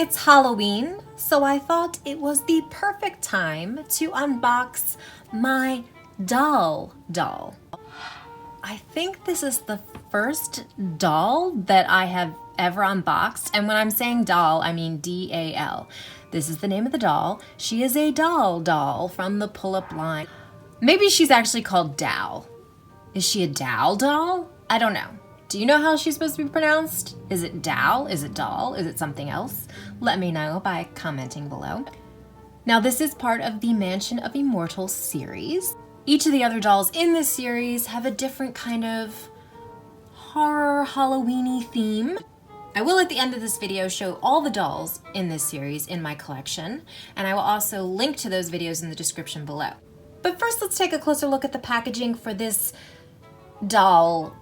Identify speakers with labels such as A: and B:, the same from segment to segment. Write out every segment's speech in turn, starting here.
A: It's Halloween, so I thought it was the perfect time to unbox my doll. I think this is the first doll that I have ever unboxed, and when I'm saying doll, I mean D-A-L. This is the name of the doll. She is a doll from the Pullip line. Maybe she's actually called Dal. Is she a Dal doll? I don't know. Do you know how she's supposed to be pronounced? Is it Dal? Is it doll? Is it something else? Let me know by commenting below. Now this is part of the Mansion of Immortal series. Each of the other dolls in this series have a different kind of horror Halloween-y theme. I will at the end of this video show all the dolls in this series in my collection, and I will also link to those videos in the description below. But first let's take a closer look at the packaging for this doll.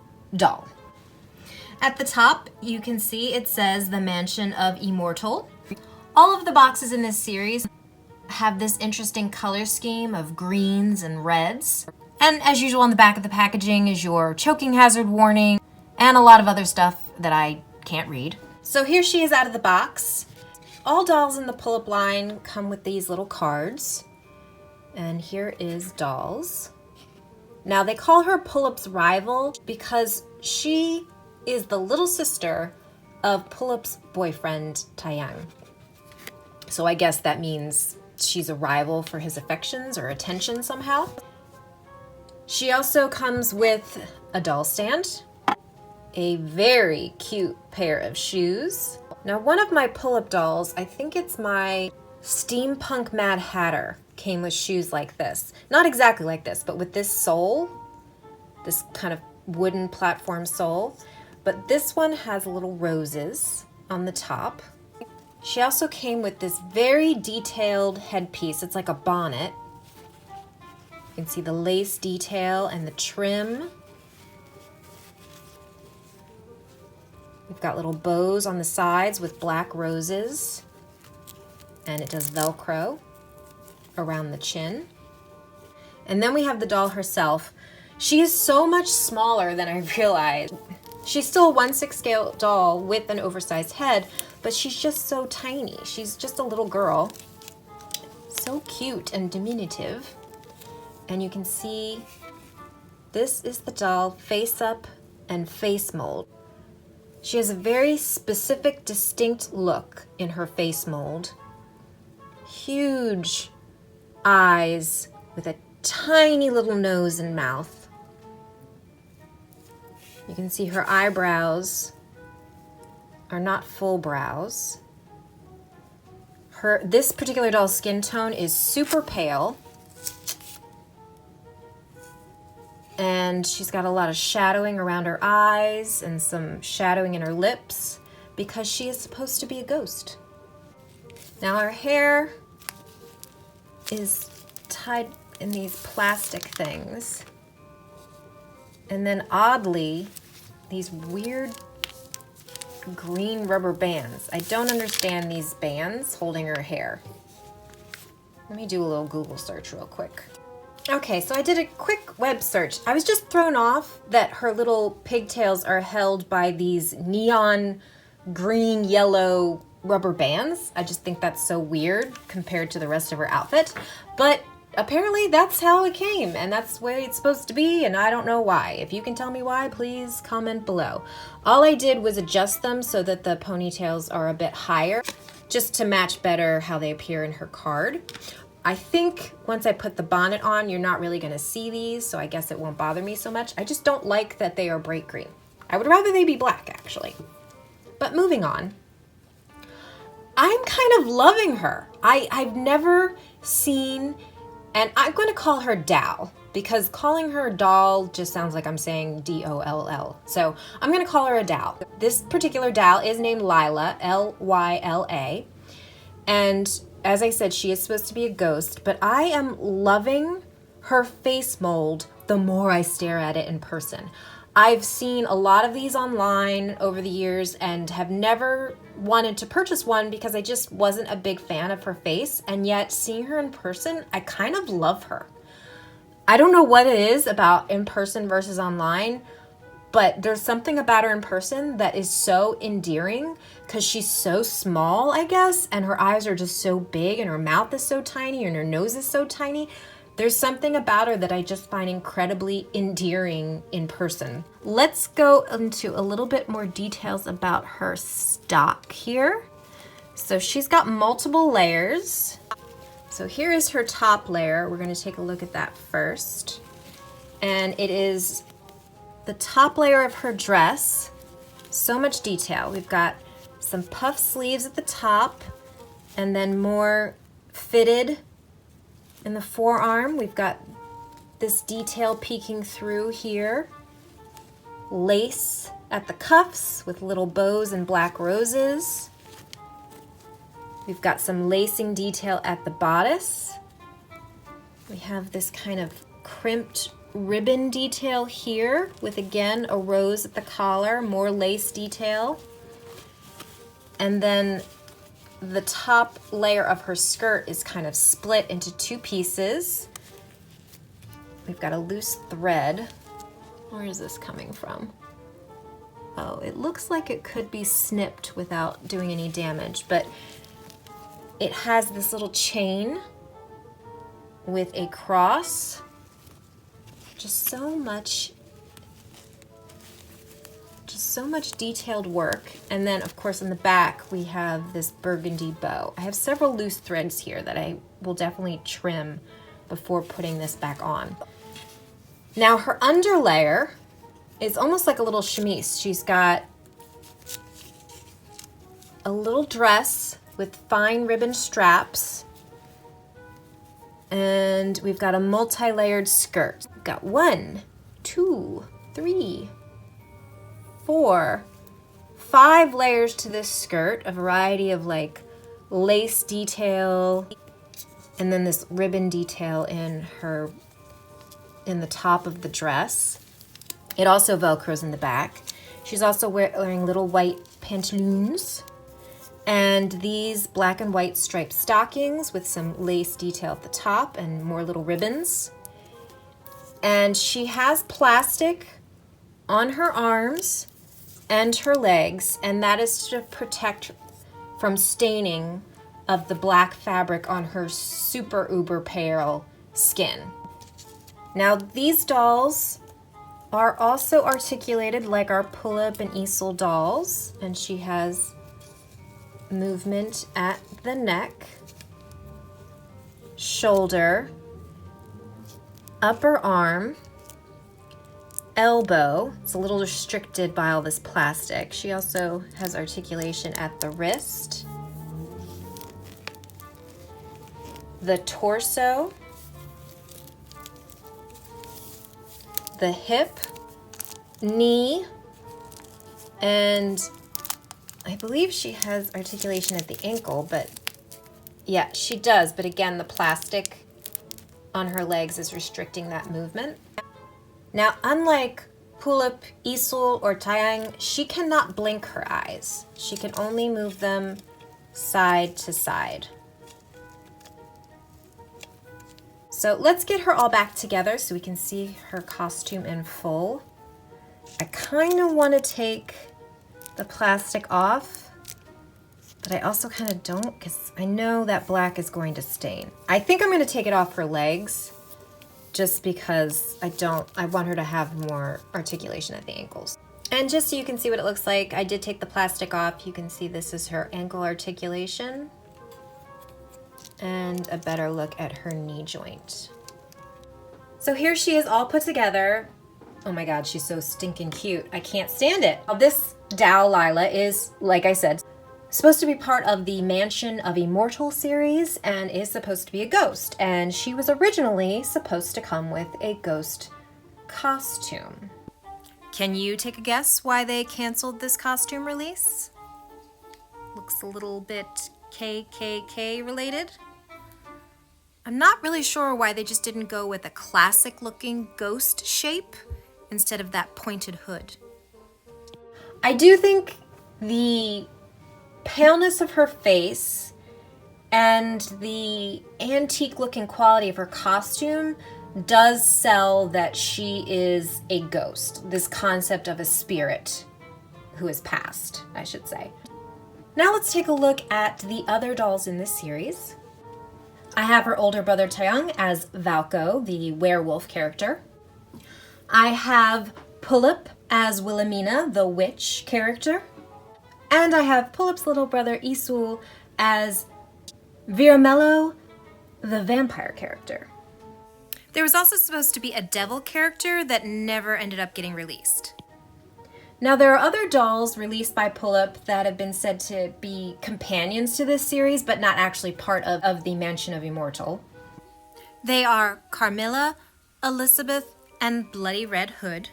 A: At the top, you can see it says the Mansion of Immortal. All of the boxes in this series have this interesting color scheme of greens and reds. And as usual, on the back of the packaging is your choking hazard warning and a lot of other stuff that I can't read. So here she is out of the box. All dolls in the Pullip line come with these little cards. And here is Dolls. Now they call her Pullip's rival because she is the little sister of Pullip's boyfriend, Taeyang. So I guess that means she's a rival for his affections or attention somehow. She also comes with a doll stand, a very cute pair of shoes. Now one of my Pullip dolls, I think it's my Steampunk Mad Hatter, came with shoes like this. Not exactly like this, but with this sole, this kind of wooden platform sole. But this one has little roses on the top. She also came with this very detailed headpiece. It's like a bonnet. You can see the lace detail and the trim. We've got little bows on the sides with black roses. And it does Velcro around the chin. And then we have the doll herself. She is so much smaller than I realized. She's still a 1/6 scale doll with an oversized head, but she's just so tiny. She's just a little girl. So cute and diminutive. And you can see this is the doll face up and face mold. She has a very specific, distinct look in her face mold. Huge eyes with a tiny little nose and mouth. You can see her eyebrows are not full brows. This particular doll's skin tone is super pale. And she's got a lot of shadowing around her eyes and some shadowing in her lips because she is supposed to be a ghost. Now her hair is tied in these plastic things. And then oddly, these weird green rubber bands. I don't understand these bands holding her hair. Let me do a little Google search real quick. Okay, so I did a quick web search. I was just thrown off that her little pigtails are held by these neon green, yellow rubber bands. I just think that's so weird compared to the rest of her outfit. But apparently that's how it came, and that's where it's supposed to be, and I don't know why. If you can tell me why, please comment below. All I did was adjust them so that the ponytails are a bit higher, just to match better how they appear in her card. I think once I put the bonnet on, you're not really gonna see these, so I guess it won't bother me so much. I just don't like that they are bright green. I would rather they be black, actually. But moving on. I'm kind of loving her. I've never seen. And I'm going to call her Dal because calling her doll just sounds like I'm saying D-O-L-L. So I'm going to call her a Dal. This particular Dal is named Lyla, L-Y-L-A. And as I said, she is supposed to be a ghost, but I am loving her face mold the more I stare at it in person. I've seen a lot of these online over the years and have never wanted to purchase one because I just wasn't a big fan of her face, and yet seeing her in person, I kind of love her. I don't know what it is about in person versus online, but there's something about her in person that is so endearing because she's so small, I guess, and her eyes are just so big and her mouth is so tiny and her nose is so tiny. There's something about her that I just find incredibly endearing in person. Let's go into a little bit more details about her stock here. So she's got multiple layers. So here is her top layer. We're going to take a look at that first. And it is the top layer of her dress. So much detail. We've got some puff sleeves at the top and then more fitted in the forearm. We've got this detail peeking through here. Lace at the cuffs with little bows and black roses. We've got some lacing detail at the bodice. We have this kind of crimped ribbon detail here with, again, a rose at the collar, more lace detail. And then the top layer of her skirt is kind of split into two pieces. We've got a loose thread. Where is this coming from? Oh, it looks like it could be snipped without doing any damage, but it has this little chain with a cross. Just so much detailed work. And then, of course, in the back, we have this burgundy bow. I have several loose threads here that I will definitely trim before putting this back on. Now, her underlayer is almost like a little chemise. She's got a little dress with fine ribbon straps, and we've got a multi-layered skirt. We've got 1, 2, 3, 4, 5 layers to this skirt, a variety of like lace detail, and then this ribbon detail in the top of the dress. It also velcros in the back. She's also wearing little white pantaloons and these black and white striped stockings with some lace detail at the top and more little ribbons. And she has plastic on her arms and her legs, and that is to protect from staining of the black fabric on her super uber pale skin. Now, these dolls are also articulated like our Pullip and Easel dolls, and she has movement at the neck, shoulder, upper arm, elbow. It's a little restricted by all this plastic. She also has articulation at the wrist, the torso, the hip, knee, and I believe she has articulation at the ankle, but yeah, she does. But again, the plastic on her legs is restricting that movement. Now, unlike Pullip, Easel, or Taeyang, she cannot blink her eyes. She can only move them side to side. So let's get her all back together so we can see her costume in full. I kind of want to take the plastic off, but I also kind of don't because I know that black is going to stain. I think I'm going to take it off her legs just because I want her to have more articulation at the ankles. And just so you can see what it looks like, I did take the plastic off. You can see this is her ankle articulation and a better look at her knee joint. So here she is all put together. Oh my God, she's so stinking cute. I can't stand it. This Dal Lyla is, like I said, supposed to be part of the Mansion of Immortal series and is supposed to be a ghost. And she was originally supposed to come with a ghost costume. Can you take a guess why they canceled this costume release? Looks a little bit KKK related. I'm not really sure why they just didn't go with a classic looking ghost shape instead of that pointed hood. I do think the paleness of her face and the antique looking quality of her costume does sell that she is a ghost, this concept of a spirit who has passed, I should say. Now let's take a look at the other dolls in this series. I have her older brother Taeyang as Valko, the werewolf character. I have Pullip as Wilhelmina, the witch character. And I have Pullip's little brother Isul as Viramello, the vampire character. There was also supposed to be a devil character that never ended up getting released. Now there are other dolls released by Pullip that have been said to be companions to this series, but not actually part of the Mansion of Immortal. They are Carmilla, Elizabeth, and Bloody Red Hood.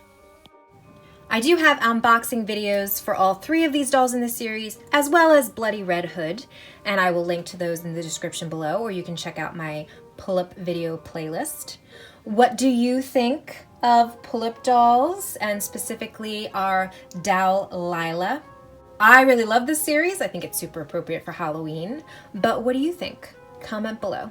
A: I do have unboxing videos for all 3 of these dolls in this series, as well as Bloody Red Hood, and I will link to those in the description below, or you can check out my Pullip video playlist. What do you think of Pullip dolls, and specifically our Dal Lyla? I really love this series. I think it's super appropriate for Halloween, but what do you think? Comment below.